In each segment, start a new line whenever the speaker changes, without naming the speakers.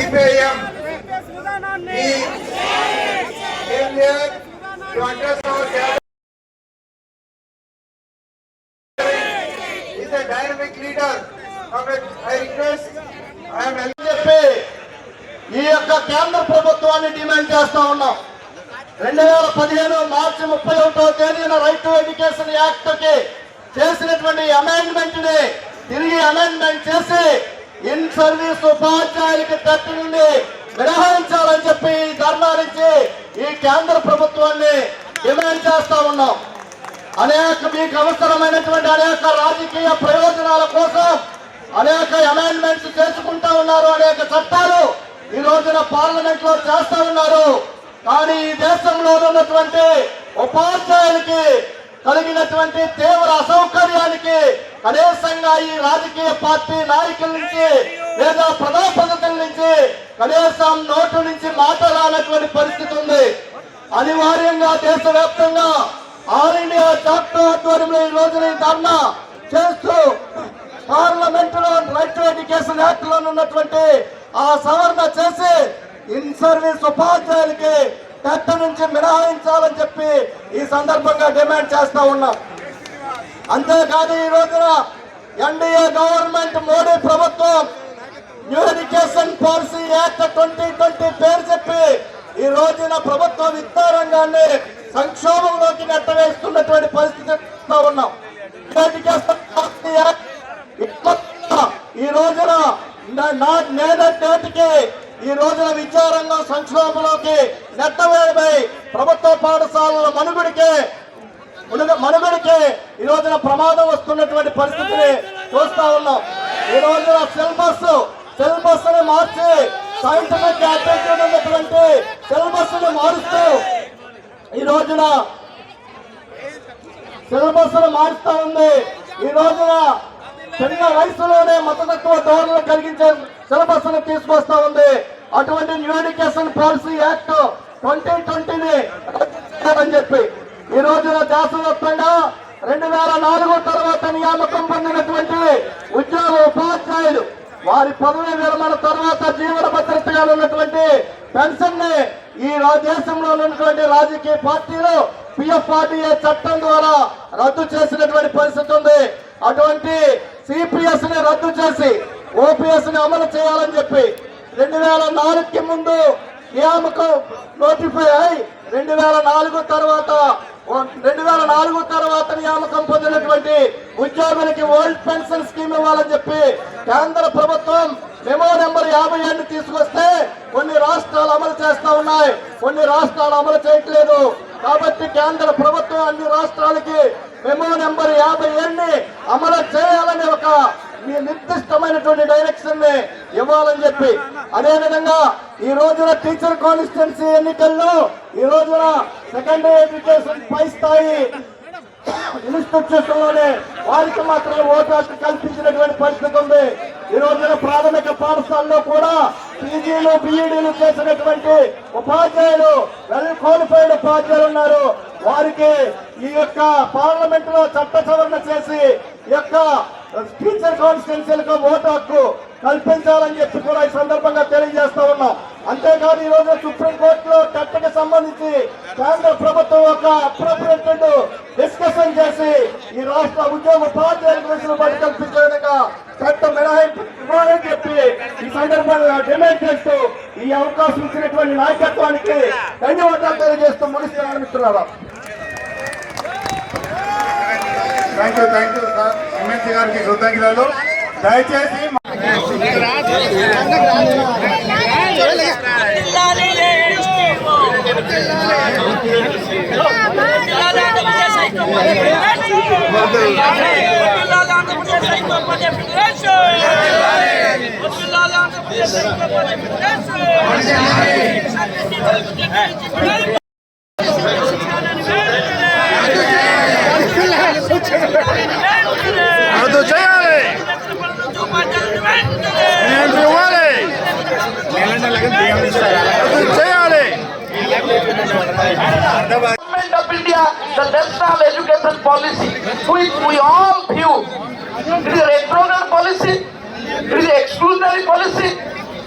CPIM came here to address our gathering. He is a dynamic leader. I request, I am
చెప్పి ఈ యొక్క కేంద్ర ప్రభుత్వాన్ని demand చేస్తా ఉన్నాం. 2015 మార్చి 31వ తేదీన రైట్ టు ఎడ్యుకేషన్ యాక్ట్ కి చేసినటువంటి అమెండ్మెంట్ ని తిరిగి అమెండ్మెంట్ చేసి ఇన్ సర్వీస్ ఉపాధ్యాయులకి తట్టు నుండి మినహాయించాలని చెప్పి ధర్నా నుంచి ఈ కేంద్ర ప్రభుత్వాన్ని డిమాండ్ చేస్తా ఉన్నాం. మీకు అవసరమైనటువంటి అనేక రాజకీయ ప్రయోజనాల కోసం అనేక అమెండ్మెంట్స్ చేసుకుంటా ఉన్నారు, అనేక చట్టాలు ఈ రోజున పార్లమెంట్ లో చేస్తా ఉన్నారు. కానీ ఈ దేశంలో ఉన్నటువంటి ఉపాధ్యాయులకి కలిగినటువంటి తీవ్ర అసౌకర్యానికి కనీసంగా ఈ రాజకీయ పార్టీ నాయకుల నుంచి లేదా ప్రజాప్రతినిధుల నుంచి కనీసం నోటు నుంచి మాట్లాడాలన్నటువంటి పరిస్థితి ఉంది. అనివార్యంగా దేశవ్యాప్తంగా ఆల్ ఇండియా చాప్టర్ ఆధ్వర్యంలో ఈ రోజున ధర్నా చేస్తూ పార్లమెంట్ లో రైట్ టు ఎడ్యుకేషన్ యాక్ట్ లో ఉన్నటువంటి ఆ సవరణ చేసి ఇన్ సర్వీస్ ఉపాధ్యాయులకి టెట్ నుంచి మినహాయించాలని చెప్పి ఈ సందర్భంగా డిమాండ్ చేస్తా ఉన్నాం. అంతేకాదు ఈ రోజున ఎన్డీఏ గవర్నమెంట్ మోడీ ప్రభుత్వం న్యూ ఎడ్యుకేషన్ పాలసీ యాక్ట్ 2020 పేరు చెప్పి ఈ రోజున ప్రభుత్వ విద్యారంగాన్ని సంక్షోభంలోకి నెట్టవేస్తున్నటువంటి పరిస్థితి ఉన్నాం. ఎడ్యుకేషన్ పాలసీ యాక్ట్ ఈ రోజున నేటికి ఈ రోజున విద్యారంగం సంక్షోభంలోకి నెట్టవేయబై ప్రభుత్వ పాఠశాలల మనుగడికి ఈ రోజున ప్రమాదం వస్తున్నటువంటి పరిస్థితిని చూస్తా ఉన్నాం. ఈ రోజున సిలబస్ ని మార్చి సైంటిఫిక్ యాప్టిట్యూడ్ ఉన్నటువంటి సిలబస్ ని మారుస్తూ ఈ రోజున సిలబస్ ని మారుస్తా ఉంది. ఈ రోజున చిన్న వయసులోనే మతతత్వ ధోరణులు కలిగించే సిలబస్ ని తీసుకొస్తా ఉంది. అటువంటి న్యూ ఎడ్యుకేషన్ పాలసీ యాక్ట్ 2020ని అని చెప్పి ఈ రోజున దేశవ్యాప్తంగా 2004 తర్వాత నియామకం పొందినటువంటి ఉద్యోగ ఉపాధ్యాయులు వారి పదవి విరమణ తర్వాత జీవన భద్రతగా ఉన్నటువంటి పెన్షన్ ని ఈ దేశంలో ఉన్నటువంటి రాజకీయ పార్టీలు PFRDA చట్టం ద్వారా రద్దు చేసినటువంటి పరిస్థితి ఉంది. అటువంటి CPS ని రద్దు చేసి OPS ని అమలు చేయాలని చెప్పి 2004కి ముందు నియామకం నోటిఫై అయి 2004 తర్వాత నియామకం పొందినటువంటి ఉద్యోగులకి ఓల్డ్ పెన్షన్ స్కీమ్ ఇవ్వాలని చెప్పి కేంద్ర ప్రభుత్వం మెమో నెంబర్ 57 తీసుకొస్తే కొన్ని రాష్ట్రాలు అమలు చేస్తా ఉన్నాయి, కొన్ని రాష్ట్రాలు అమలు చేయట్లేదు. కాబట్టి కేంద్ర ప్రభుత్వం అన్ని రాష్ట్రాలకి మెమో నెంబర్ 57ని అమలు చేయాలని ఒక నిర్దిష్టమైనటువంటి డైరెక్షన్ ని ఇవ్వాలని చెప్పి అదేవిధంగా ఈ రోజున టీచర్ కాన్స్టిట్యున్సీ ఎన్నికల్లో ఈ రోజున సెకండరీ ఎడ్యుకేషన్ పై స్థాయి ఇన్స్టిట్యూషన్ లోనే వారికి మాత్రమే ఓటు హక్కు కల్పించినటువంటి పరిస్థితి ఉంది. ఈ రోజున ప్రాథమిక పాఠశాలలో కూడా PGలు BEDలు చేసినటువంటి ఉపాధ్యాయులు వెల్ క్వాలిఫైడ్ ఉపాధ్యాయులు ఉన్నారు. వారికి ఈ యొక్క పార్లమెంట్ లో చట్ట సవరణ చేసి ఈ యొక్క టీచర్ కాన్స్టిట్యున్సీలకు ఓటు హక్కు కల్పించాలని చెప్పి కూడా ఈ సందర్భంగా తెలియజేస్తా ఉన్నాం. అంతేకాదు ఈ రోజు సుప్రీంకోర్టులో టెట్కి సంబంధించి కేంద్ర ప్రభుత్వం ఒక అప్రోప్రియేటెడ్ డిస్కషన్ చేసి ఈ రాష్ట్ర ఉద్యోగ ఉపాధ్యాయులకు వెసులుబాటు కల్పించే విధంగా చట్ట మినహాయింపు ఇవ్వాలని చెప్పి ఈ సందర్భంగా డిమాండ్ చేస్తూ ఈ అవకాశం ఇచ్చినటువంటి నాయకత్వానికి ధన్యవాదాలు తెలియజేస్తూ ముగిస్తున్నాను మిత్రులారా.
Thank you sir. ఎమ్మెల్సీ గారికి కృతజ్ఞతలు. దయచేసి
Government of India, the national education policy, which we all view, it is a retrograde policy, it is an exclusionary policy,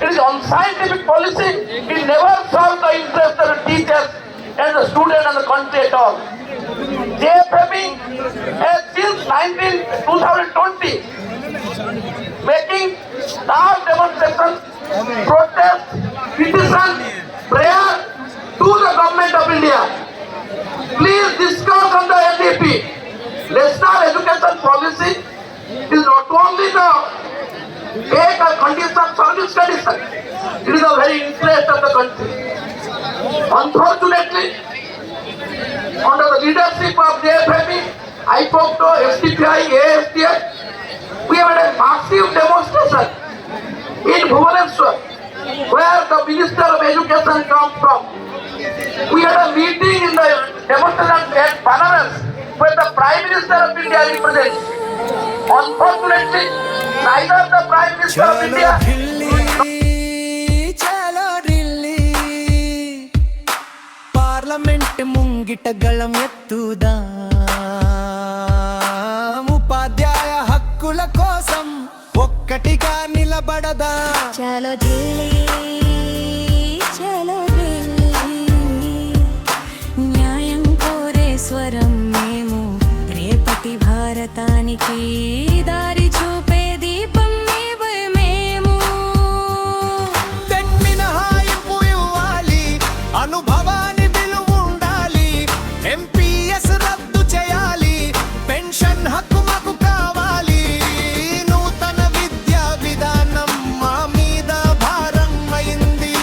It is unscientific policy. It never serves the interest of the teachers and the student and the country at all. JFM has since 2020 making large demonstrations, protests, petitions, prayer to the government of India. Please discuss on the NDP. National education policy is not only the condition, service condition. It is a very interest of the country. Unfortunately, under the leadership of JFM, IPOCTO, STPI, ASTF, we have had a massive demonstration in Bhubaneswar, where the Minister of Education comes from. We had a meeting in the demonstration at Banaras, where the Prime Minister of India represents. Unfortunately, neither the Prime Minister of India
parliament ముంగిట గళం ఎత్తుదా ఉపాధ్యాయ హక్కుల కోసం ఒక్కటిగా నిలబడదా
చలో ఢిల్లీ చలో ఢిల్లీ న్యాయం కోరే స్వరం మేము రేపటి భారతానికి దారి చూపే దీపం మేము
మినహాయింపు ఇవ్వాలి అనుభవాన్ని విలువ ఉండాలి ఎంపీఎస్ రద్దు చేయాలి పెన్షన్ హక్కు మాకు కావాలి నూతన విద్యా విధానం మా మీద భారం అయింది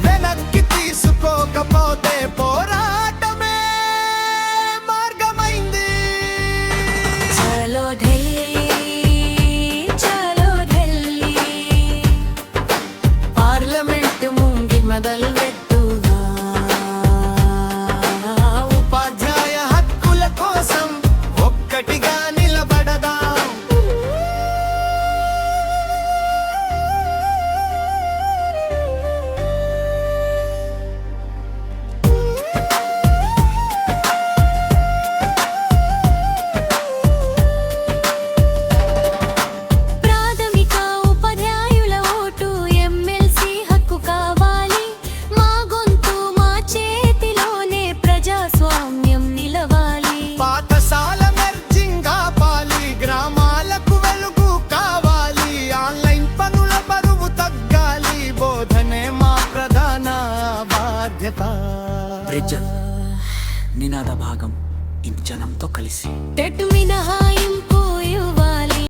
వెనక్కి తీసుకోకపోతే పోరాటమే మార్గమైంది
చలో ఢిల్లీ చలో ఢిల్లీ
పార్లమెంట్ ముంగి మొదలు పెట్టుగా ఉపాధ్యాయ హక్కుల కోసం ఒక్కటిగా నిలబడదా
ప్రాథమిక ఉపాధ్యాయుల ఓటు ఎమ్మెల్సీ హక్కు కావాలి మా గొంతు మా చేతిలోనే ప్రజాస్వామ్యం నిలవాలి
పాఠశాల మెర్జింగ్ ఆపాలి గ్రామాలకు వెలుగు కావాలి ఆన్లైన్ పనుల బరువు తగ్గాలి బోధనే మా ప్రధాన బాధ్యత
నినాద భాగం ఇంజనంతో కలిసి
టెట్ మీద